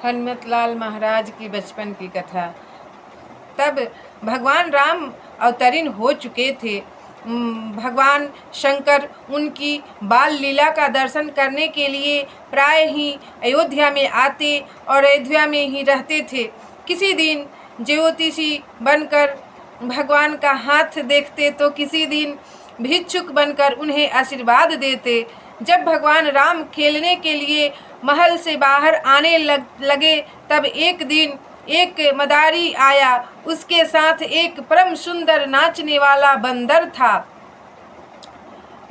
हनुमतलाल महाराज की बचपन की कथा। तब भगवान राम अवतरीन हो चुके थे। भगवान शंकर उनकी बाल लीला का दर्शन करने के लिए प्राय ही अयोध्या में आते और अयोध्या में ही रहते थे। किसी दिन ज्योतिषी बनकर भगवान का हाथ देखते तो किसी दिन भिक्षुक बनकर उन्हें आशीर्वाद देते। जब भगवान राम खेलने के लिए महल से बाहर आने लगे तब एक दिन एक मदारी आया। उसके साथ एक परम सुंदर नाचने वाला बंदर था।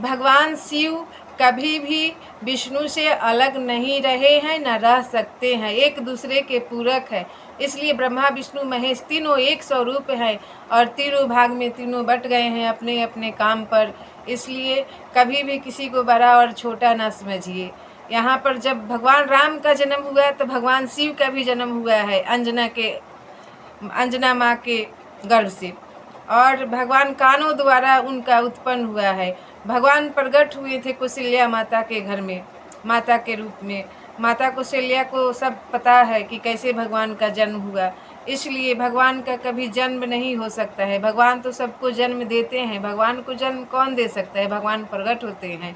भगवान शिव कभी भी विष्णु से अलग नहीं रहे हैं, न रह सकते हैं, एक दूसरे के पूरक है। इसलिए ब्रह्मा विष्णु महेश तीनों एक स्वरूप हैं और तीनों भाग में तीनों बट गए हैं अपने अपने काम पर। इसलिए कभी भी किसी को बड़ा और छोटा ना समझिए। यहाँ पर जब भगवान राम का जन्म हुआ तो भगवान शिव का भी जन्म हुआ है अंजना माँ के गर्भ से, और भगवान कान्हों द्वारा उनका उत्पन्न हुआ है। भगवान प्रकट हुए थे कौशल्या माता के घर में माता के रूप में। माता कौशल्या को सब पता है कि कैसे भगवान का जन्म हुआ, इसलिए भगवान का कभी जन्म नहीं हो सकता है। भगवान तो सबको जन्म देते हैं, भगवान को जन्म कौन दे सकता है? भगवान प्रकट होते हैं।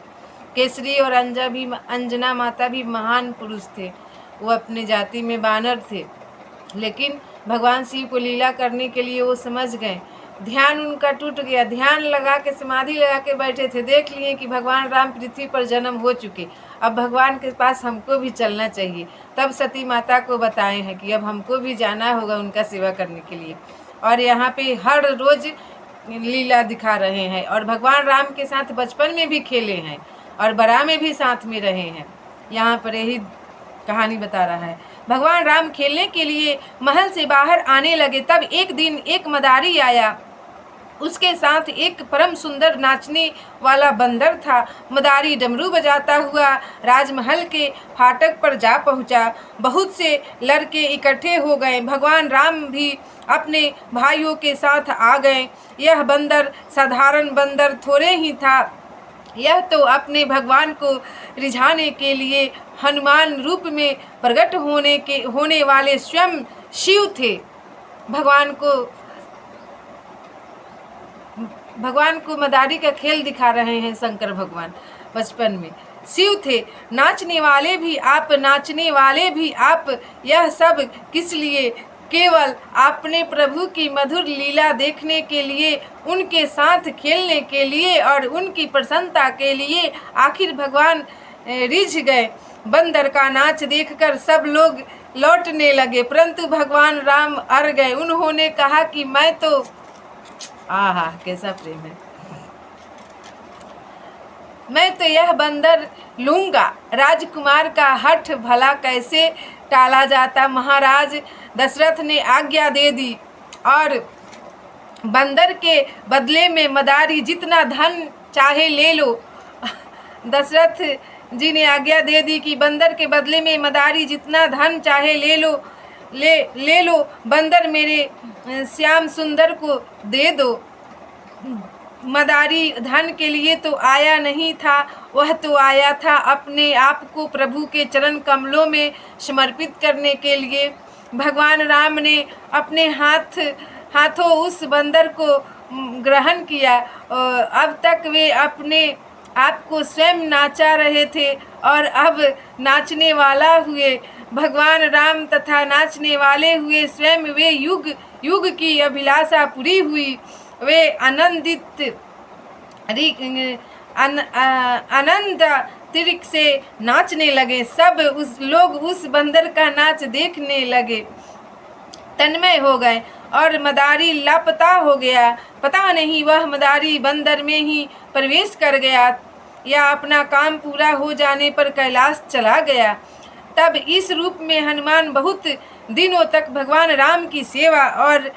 केसरी और अंजना माता भी महान पुरुष थे। वो अपने जाति में बानर थे, लेकिन भगवान शिव को लीला करने के लिए वो समझ गए। ध्यान उनका टूट गया, ध्यान लगा के समाधि लगा के बैठे थे। देख लिए कि भगवान राम पृथ्वी पर जन्म हो चुके, अब भगवान के पास हमको भी चलना चाहिए। तब सती माता को बताए हैं कि अब हमको भी जाना होगा उनका सेवा करने के लिए, और यहाँ पे हर रोज लीला दिखा रहे हैं। और भगवान राम के साथ बचपन में भी खेले हैं और बड़ा में भी साथ में रहे हैं। यहाँ पर यही कहानी बता रहा है। भगवान राम खेलने के लिए महल से बाहर आने लगे तब एक दिन एक मदारी आया। उसके साथ एक परम सुंदर नाचने वाला बंदर था। मदारी डमरू बजाता हुआ राजमहल के फाटक पर जा पहुंचा। बहुत से लड़के इकट्ठे हो गए। भगवान राम भी अपने भाइयों के साथ आ गए। यह बंदर साधारण बंदर थोड़े ही था, यह तो अपने भगवान को रिझाने के लिए हनुमान रूप में प्रकट होने वाले स्वयं शिव थे। भगवान को मदारी का खेल दिखा रहे हैं शंकर भगवान। बचपन में शिव थे। नाचने वाले भी आप, नाचने वाले भी आप, यह सब किस लिए? केवल अपने प्रभु की मधुर लीला देखने के लिए, उनके साथ खेलने के लिए और उनकी प्रसन्नता के लिए। आखिर भगवान रिझ गए। बंदर का नाच देखकर सब लोग लौटने लगे, परंतु भगवान राम अड़ गए। उन्होंने कहा कि मैं तो आहा कैसा प्रेम है, मैं तो यह बंदर लूंगा। राजकुमार का हठ भला कैसे टाला जाता? महाराज दशरथ ने आज्ञा दे दी और बंदर के बदले में मदारी जितना धन चाहे ले लो। दशरथ जी ने आज्ञा दे दी कि बंदर के बदले में मदारी जितना धन चाहे ले लो। बंदर मेरे श्याम सुंदर को दे दो। मदारी धन के लिए तो आया नहीं था, वह तो आया था अपने आप को प्रभु के चरण कमलों में समर्पित करने के लिए। भगवान राम ने अपने हाथों उस बंदर को ग्रहण किया। अब तक वे अपने आप को स्वयं नाचा रहे थे और अब नाचने वाला हुए। भगवान राम तथा नाचने वाले हुए स्वयं। वे युग युग की अभिलाषा पूरी हुई। वे आनंद तिरिक से नाचने लगे। सब लोग उस बंदर का नाच देखने लगे, तन्मय हो गए और मदारी लापता हो गया। पता नहीं वह मदारी बंदर में ही प्रवेश कर गया या अपना काम पूरा हो जाने पर कैलाश चला गया। तब इस रूप में हनुमान बहुत दिनों तक भगवान राम की सेवा और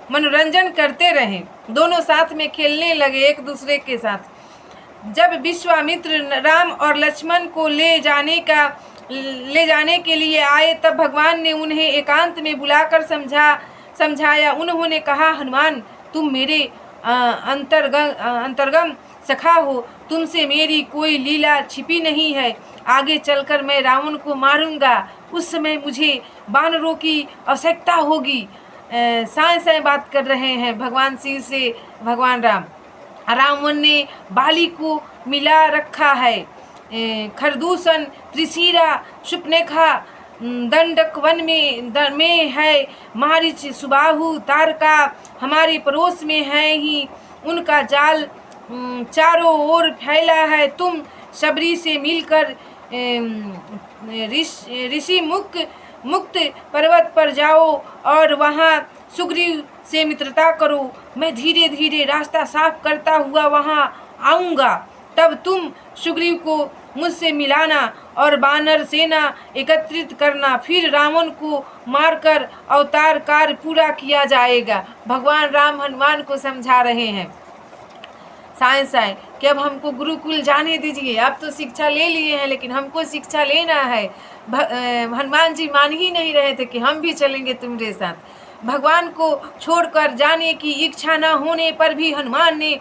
मनोरंजन करते रहे। दोनों साथ में खेलने लगे एक दूसरे के साथ। जब विश्वामित्र राम और लक्ष्मण को ले जाने के लिए आए तब भगवान ने उन्हें एकांत में बुलाकर समझाया। उन्होंने कहा, हनुमान तुम मेरे अंतर्गम सखा हो, तुमसे मेरी कोई लीला छिपी नहीं है। आगे चलकर मैं रावण को मारूंगा, उस समय मुझे वानरों की आवश्यकता होगी। साए साए बात कर रहे हैं भगवान शिव से भगवान राम। रावण ने बाली को मिला रखा है। खरदूषण, त्रिशिरा, शुपनेखा दंडक वन में है। मारीच, सुबाहु, तारका हमारे पड़ोस में है ही। उनका जाल चारों ओर फैला है। तुम शबरी से मिलकर ऋषि मुक्त पर्वत पर जाओ और वहाँ सुग्रीव से मित्रता करो। मैं धीरे धीरे रास्ता साफ करता हुआ वहाँ आऊँगा। तब तुम सुग्रीव को मुझसे मिलाना और वानर सेना एकत्रित करना। फिर रावण को मारकर अवतार कार्य पूरा किया जाएगा। भगवान राम हनुमान को समझा रहे हैं साए साए कि अब हमको गुरुकुल जाने दीजिए। आप तो शिक्षा ले लिए हैं, लेकिन हमको शिक्षा लेना है। हनुमान जी मान ही नहीं रहे थे कि हम भी चलेंगे तुम्हारे साथ। भगवान को छोड़कर जाने की इच्छा न होने पर भी हनुमान ने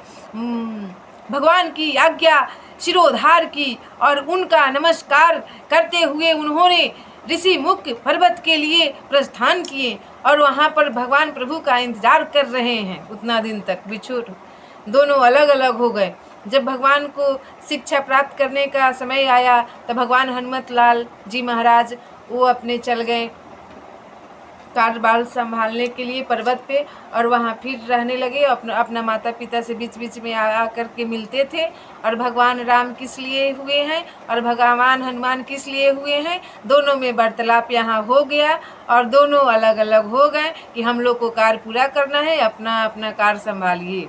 भगवान की आज्ञा शिरोधार की और उनका नमस्कार करते हुए उन्होंने ऋषि मुख पर्वत के लिए प्रस्थान किए और वहाँ पर भगवान प्रभु का इंतजार कर रहे हैं। उतना दिन तक बिछोड़ दोनों अलग अलग हो गए। जब भगवान को शिक्षा प्राप्त करने का समय आया तब भगवान हनुमत लाल जी महाराज वो अपने चल गए कार्यभार संभालने के लिए पर्वत पे, और वहाँ फिर रहने लगे। अपना माता पिता से बीच बीच में आ कर के मिलते थे। और भगवान राम किस लिए हुए हैं और भगवान हनुमान किस लिए हुए हैं, दोनों में वार्तालाप यहाँ हो गया और दोनों अलग अलग हो गए कि हम लोग को कार्य पूरा करना है, अपना अपना कार्य संभालिए।